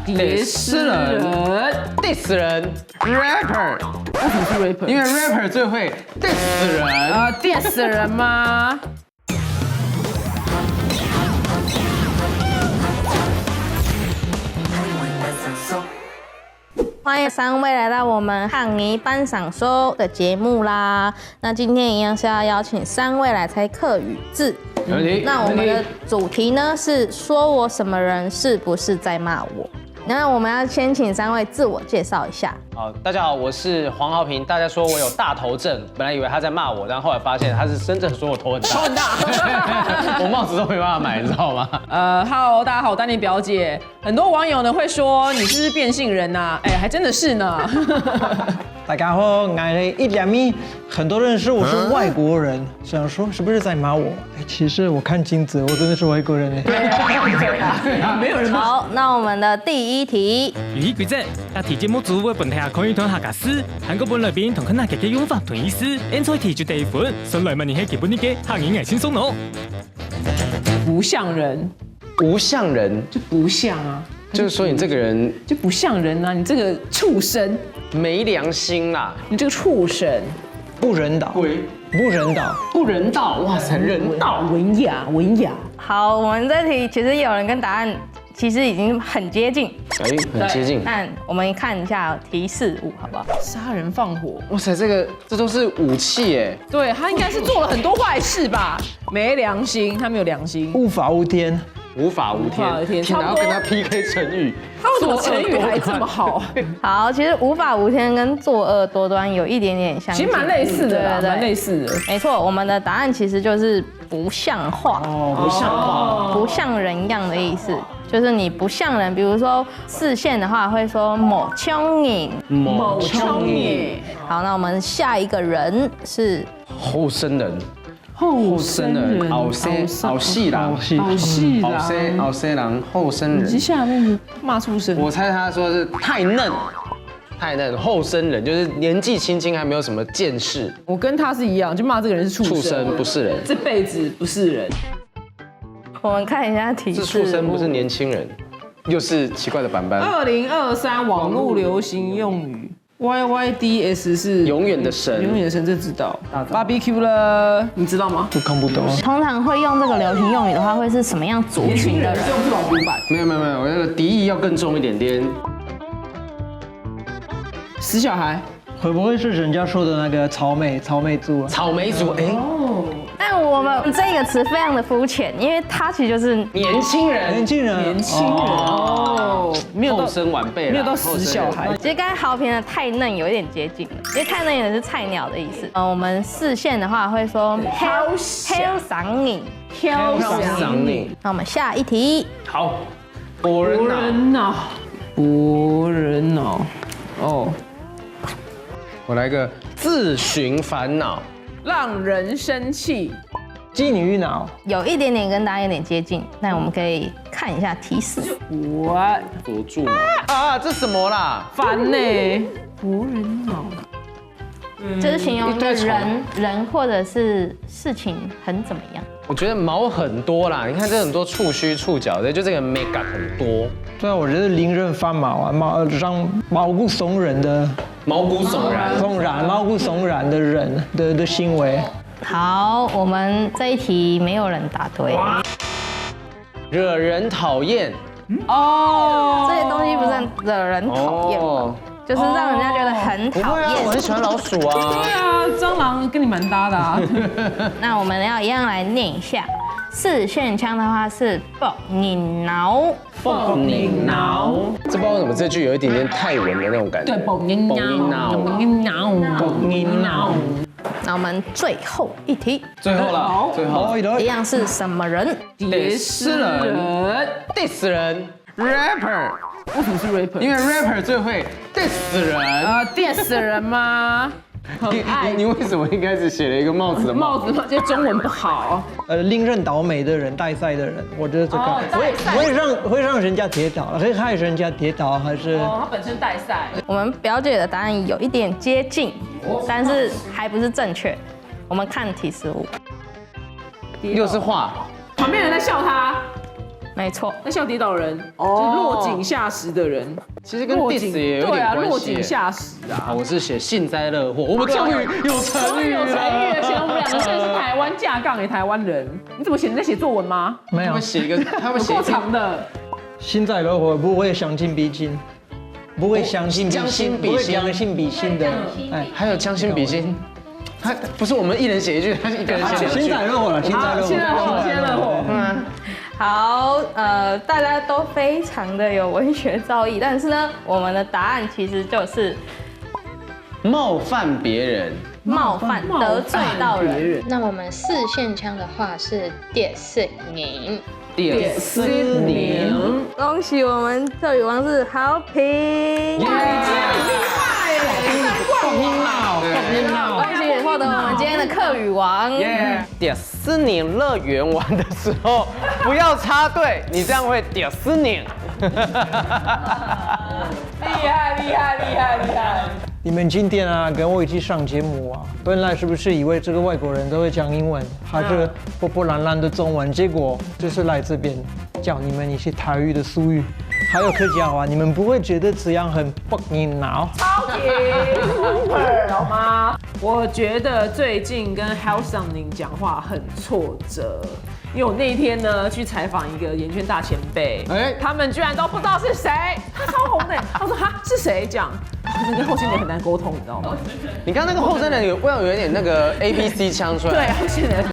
diss 人 diss 人 rapper， 为什么是 rapper？ 因为 rapper 最会 diss 人。diss 人吗？欢迎3位来到我们汉尼班赏收的节目啦。那今天一样是要邀请3位来猜客语字。没问题。那我们的主题呢是说我什么人是不是在骂我？那我们要先请3位自我介绍一下。好，大家好，我是黄豪平。大家说我有大头症，本来以为他在骂我，但后来发现他是真正说我头很大。头很大，我帽子都没办法买，你知道吗？Hello， 大家好，我丹妮表姐。很多网友呢会说你是不是变性人呐？哎，还真的是呢。大家好，矮了1.2米，很多人说我是外国人，想说是不是在骂我？哎，其实我看镜子，我真的是外国人哎。对啊，没有人。好，那我们的第1题。有一规则，答题节目组為本題下可以同下格斯，韓國本裏邊同佢那嘅用法同意思，因此題就第1分，上來問你係基本啲嘅客語係輕鬆咯。不像人，不像人就不像啊，就是说你这个人就不像人啊，你这个畜生，没良心啦，你这个畜生，不人道，不人道，不人道，哇塞，人道，文雅，文雅。好，我们这题其实有人跟答案其实已经很接近，哎，很接近。但我们看一下提示物，好不好？杀人放火，哇塞，这都是武器哎。对他应该是做了很多坏事吧？没良心，他没有良心，无法无天。无法无天，天哪，要跟他 PK 成语，他为什么成语还这么好？好，其实无法无天跟作恶多端有一点点相近，其实蛮类似的啦，蛮类似的。没错，我们的答案其实就是不像话，不像话，不像人样的意思，就是你不像人。比如说视线的话，会说某聪颖，某聪颖。好，那我们下一个人是后生人。后生人，后生人，后生人，后生人。接下面骂畜生。我猜他说是太嫩，太嫩，后生人就是年纪轻轻还没有什么见识。我跟他是一样，就骂这个人是畜生，不是人，这辈子不是人。我们看一下提示，是畜生，不是年轻人，又是奇怪的版本。2023网络流行用语。YYDS 是永远的神，永远的神，这知道。Barbecue 了，你知道吗？都看不懂。通常会用这个流行用语的话，会是什么样族群的人？用不懂古板。没有，我那个敌意要更重一点点。死小孩，会不会是人家说的那个草莓族啊？草莓族，哎。但我们这个词非常的肤浅，因为它其实就是年轻人哦，没有后生晚辈，没有到死小孩。其实刚才豪平的太嫩有一点接近了，因为太嫩也是菜鸟的意思。我们视线的话会说好赏你，赏你。那我们下一题。好，博人脑，哦，我来个自寻烦恼。让人生气，妓女脑有一点点跟大家有点接近，那我们可以看一下提示。我锁住嘛？啊，这什么啦？烦呢？博人脑，这是形容一个人或者是事情很怎么样？我觉得毛很多啦，你看这很多触须触角的，就这个 make up 很多。对啊，我觉得令人发毛啊，让毛骨悚然的。毛骨悚然的人的行为。好，我们这一题没有人答对。惹人讨厌。哦，这些东西不是惹人讨厌吗？就是让人家觉得很讨厌。我很喜欢老鼠啊。对啊，蟑螂跟你蛮搭的啊。那我们要一样来念一下。四线腔的话是爆你挠，爆你挠。这不知道为什么这句有一点点泰文的那种感觉。对，爆你挠，爆你挠。那我们最后一题，最后了，最后一样是什么人？diss 人 ，diss 人 ，rapper。为什么是 rapper？ 因为 rapper 最会 diss 人。diss 人吗？你为什么一开始写了一个帽子的帽子？这中文不好。令人倒霉的人，带赛的人，我觉得这个会让人家跌倒，会害人家跌倒，还是？哦，他本身带赛。我们表姐的答案有一点接近，但是还不是正确。我们看提示物，又是画，旁边人在笑他。没错。那笑跌倒的人就是落井下石的人。其实跟 diss 也有对啊，点关系。落井下石啊。我是写幸灾乐祸，我们终于有成语有成语，了。显得我们两个真的是台湾架杠台湾人。你怎么写？你在写作文吗？没有他们，写一个，他们写够长的。幸灾乐祸，不会相敬比心，不会相敬将心比心不会将心比心的。哎，还有将心比心，他不是我们一人写一句，他是一个人写一句。幸灾乐祸了，幸灾乐祸。现在火，现在火。好，大家都非常的有文学造诣，但是呢，我们的答案其实就是冒犯别人，冒犯、得罪到人。那我们四线腔的话是跌死你。第四年，恭喜我们客语王是豪平，哇，你今天很厉害耶！恭喜获得我们今天的客语王。第四年乐园玩的时候不要插队，你这样会第四年。厉害，厉害，厉害，厉害！你们今天啊跟我一起上节目啊，本来是不是以为这个外国人都会讲英文，还是破破烂烂的中文？结果就是来这边教你们一些台语的俗语，还有客家话，你们不会觉得这样很不硬脑？超级 super 好吗？我觉得最近跟 How Something 讲话很挫折。因为我那一天呢去采访一个演艺圈大前辈，他们居然都不知道是谁，他超红的，他说哈是谁讲，真的跟后线人很难沟通，你知道吗？你刚刚那个后生人有点那个 ABC 腔出来。对，后线人。